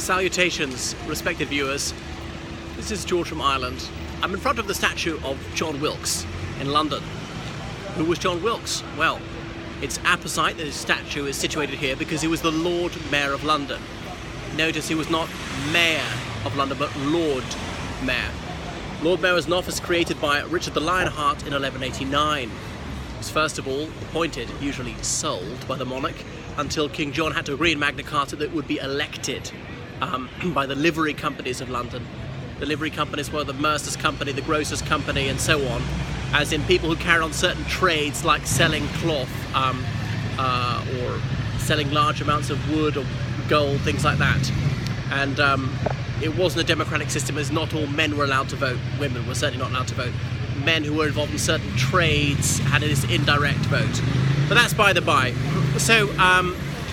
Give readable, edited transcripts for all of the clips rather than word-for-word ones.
Salutations, respected viewers. This is George from Ireland. I'm in front of the statue of John Wilkes in London. Who was John Wilkes? Well, it's apposite that his statue is situated here because he was the Lord Mayor of London. Notice he was not Mayor of London, but Lord Mayor. Lord Mayor was an office created by Richard the Lionheart in 1189. He was first of all appointed, usually sold by the monarch, until King John had to agree in Magna Carta that it would be elected by the livery companies of London. The livery companies were the Mercer's Company, the Grocer's Company, and so on, as in people who carry on certain trades like selling cloth or selling large amounts of wood or gold, things like that. And it wasn't a democratic system, as not all men were allowed to vote. Women were certainly not allowed to vote. Men who were involved in certain trades had this indirect vote. But that's by the by. So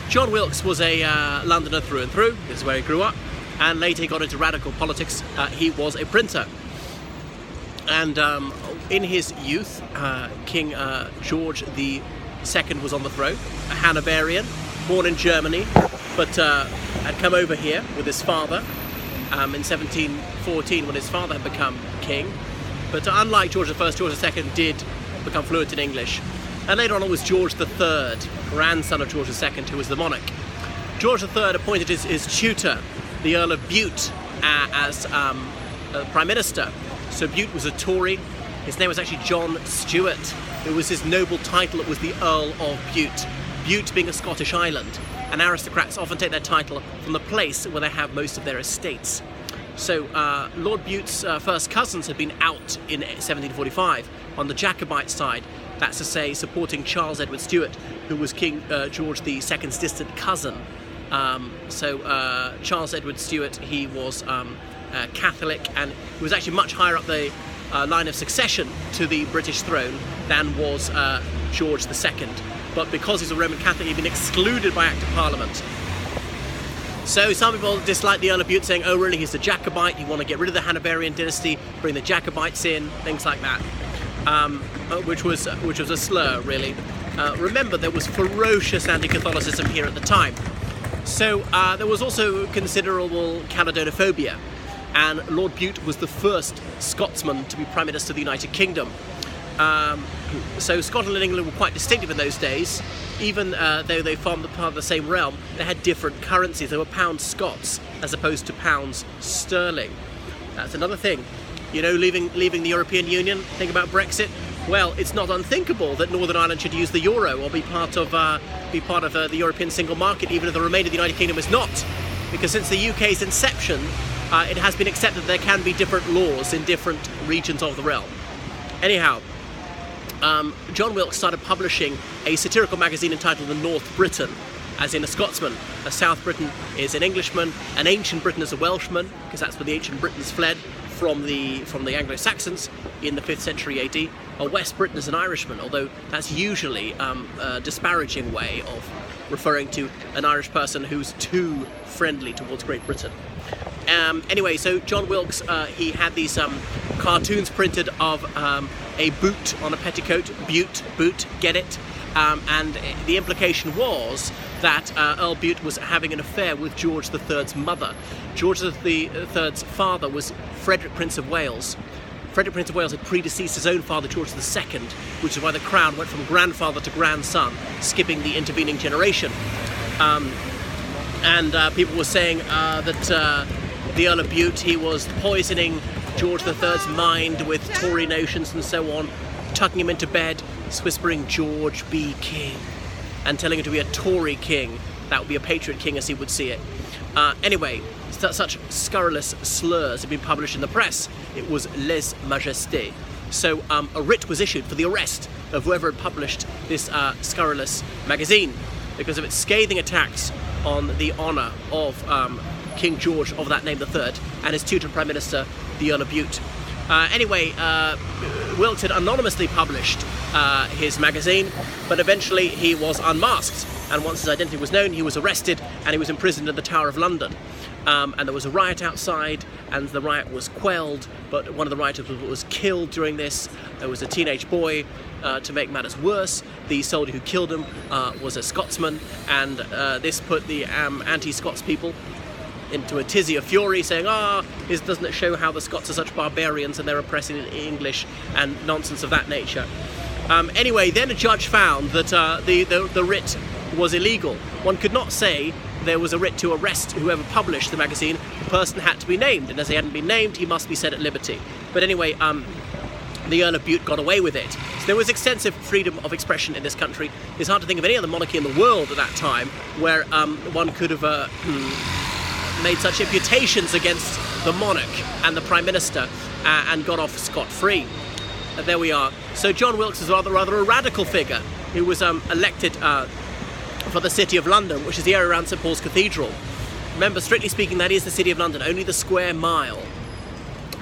John Wilkes was a Londoner through and through. This is where he grew up, and later he got into radical politics. He was a printer, and in his youth, King George II was on the throne, a Hanoverian, born in Germany, but had come over here with his father in 1714 when his father had become king. But unlike George I, George II did become fluent in English. And later on it was George III, grandson of George II, who was the monarch. George III appointed his tutor, the Earl of Bute, as Prime Minister. So Bute was a Tory. His name was actually John Stuart. It was his noble title, it was the Earl of Bute. Bute being a Scottish island, and aristocrats often take their title from the place where they have most of their estates. So Lord Bute's first cousins had been out in 1745 on the Jacobite side. That's to say, supporting Charles Edward Stuart, who was King George II's distant cousin. Charles Edward Stuart, he was Catholic, and he was actually much higher up the line of succession to the British throne than was George II. But because he's a Roman Catholic, he'd been excluded by Act of Parliament. So some people dislike the Earl of Bute, saying, oh really, he's a Jacobite, you want to get rid of the Hanoverian dynasty, bring the Jacobites in, things like that. Which was a slur, really. Remember, there was ferocious anti-Catholicism here at the time. So there was also considerable Caledonophobia, and Lord Bute was the first Scotsman to be Prime Minister of the United Kingdom. So Scotland and England were quite distinctive in those days. Even though they formed part of the same realm, they had different currencies. They were pounds Scots as opposed to pounds sterling. That's another thing. You know, leaving the European Union, think about Brexit. Well, it's not unthinkable that Northern Ireland should use the euro or be part of the European single market, even if the remainder of the United Kingdom is not. Because since the UK's inception, it has been accepted that there can be different laws in different regions of the realm. Anyhow, John Wilkes started publishing a satirical magazine entitled The North Briton, as in a Scotsman. A South Briton is an Englishman, an Ancient Briton is a Welshman, because that's where the ancient Britons fled from the Anglo-Saxons in the 5th century AD. A West Briton is an Irishman, although that's usually a disparaging way of referring to an Irish person who's too friendly towards Great Britain. Anyway, so John Wilkes, he had these cartoons printed of a boot on a petticoat, boot, get it? And the implication was that Earl Bute was having an affair with George III's mother. George III's father was Frederick, Prince of Wales. Frederick, Prince of Wales had predeceased his own father, George II, which is why the crown went from grandfather to grandson, skipping the intervening generation. People were saying that the Earl of Bute, he was poisoning George III's mind with Tory notions and so on, tucking him into bed, whispering, George be king, and telling him to be a Tory king. That would be a patriot king as he would see it. Anyway, such scurrilous slurs had been published in the press. It was lèse majesté. So a writ was issued for the arrest of whoever had published this scurrilous magazine because of its scathing attacks on the honour of King George of that name III and his tutor Prime Minister, the Earl of Bute. Anyway, Wilkes had anonymously published his magazine, but eventually he was unmasked, and once his identity was known, he was arrested and he was imprisoned in the Tower of London. And there was a riot outside, and the riot was quelled, but one of the rioters was killed during this. There was a teenage boy. To make matters worse, the soldier who killed him was a Scotsman, and this put the anti-Scots people into a tizzy of fury, saying, doesn't it show how the Scots are such barbarians and they're oppressing the English and nonsense of that nature. Anyway, then a judge found that the writ was illegal. One could not say there was a writ to arrest whoever published the magazine. The person had to be named, and as he hadn't been named, he must be set at liberty. But anyway, the Earl of Bute got away with it. So there was extensive freedom of expression in this country. It's hard to think of any other monarchy in the world at that time where one could have made such imputations against the monarch and the Prime Minister and got off scot-free. There we are. So John Wilkes was rather a radical figure who was elected for the City of London, which is the area around St Paul's Cathedral. Remember, strictly speaking, that is the City of London, only the square mile.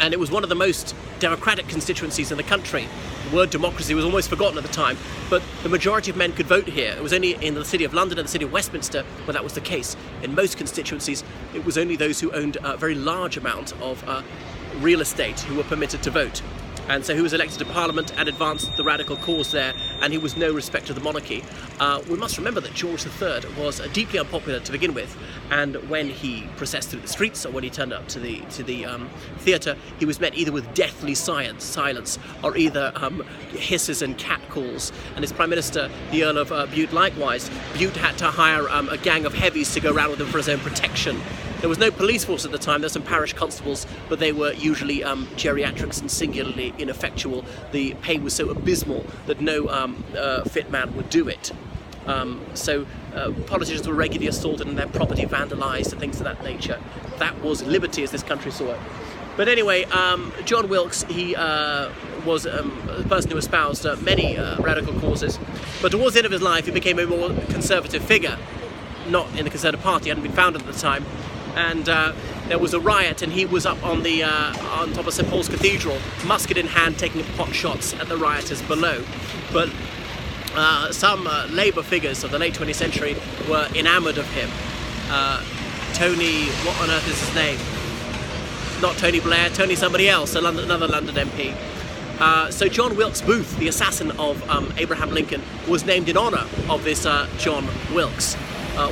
And it was one of the most democratic constituencies in the country. The word democracy was almost forgotten at the time, but the majority of men could vote here. It was only in the City of London and the City of Westminster where that was the case. In most constituencies, it was only those who owned a very large amount of real estate who were permitted to vote. And so he was elected to Parliament and advanced the radical cause there, and he was no respecter of the monarchy. We must remember that George III was deeply unpopular to begin with, and when he processed through the streets or when he turned up to the theatre, he was met either with deathly silence or either hisses and catcalls. And his Prime Minister, the Earl of Bute, likewise. Bute had to hire a gang of heavies to go around with him for his own protection. There was no police force at the time. There were some parish constables, but they were usually geriatrics and singularly ineffectual. The pay was so abysmal that no fit man would do it. So politicians were regularly assaulted and their property vandalised and things of that nature. That was liberty as this country saw it. But anyway, John Wilkes, he was a person who espoused many radical causes. But towards the end of his life, he became a more conservative figure. Not in the Conservative Party, hadn't been founded at the time. And there was a riot, and he was up on top of St Paul's Cathedral, musket in hand, taking pot shots at the rioters below. But some Labour figures of the late 20th century were enamoured of him. Tony, what on earth is his name? Not Tony Blair, Tony somebody else, another London MP. So John Wilkes Booth, the assassin of Abraham Lincoln, was named in honour of this John Wilkes.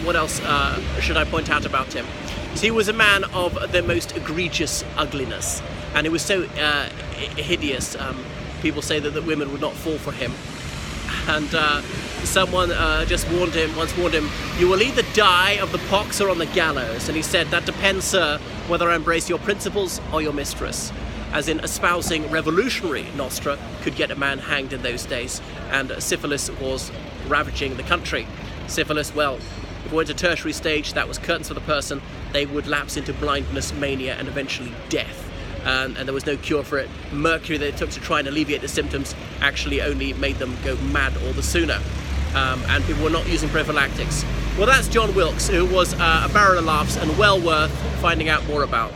What else should I point out about him? So he was a man of the most egregious ugliness, and he was so hideous. People say that women would not fall for him. And someone once warned him, "You will either die of the pox or on the gallows." And he said, "That depends, sir, whether I embrace your principles or your mistress." As in, espousing revolutionary nostra could get a man hanged in those days, and syphilis was ravaging the country. Syphilis, well, if it went to tertiary stage, that was curtains for the person. They would lapse into blindness, mania, and eventually death. And there was no cure for it. Mercury they took to try and alleviate the symptoms actually only made them go mad all the sooner. And people were not using prophylactics. Well, that's John Wilkes, who was a barrel of laughs and well worth finding out more about.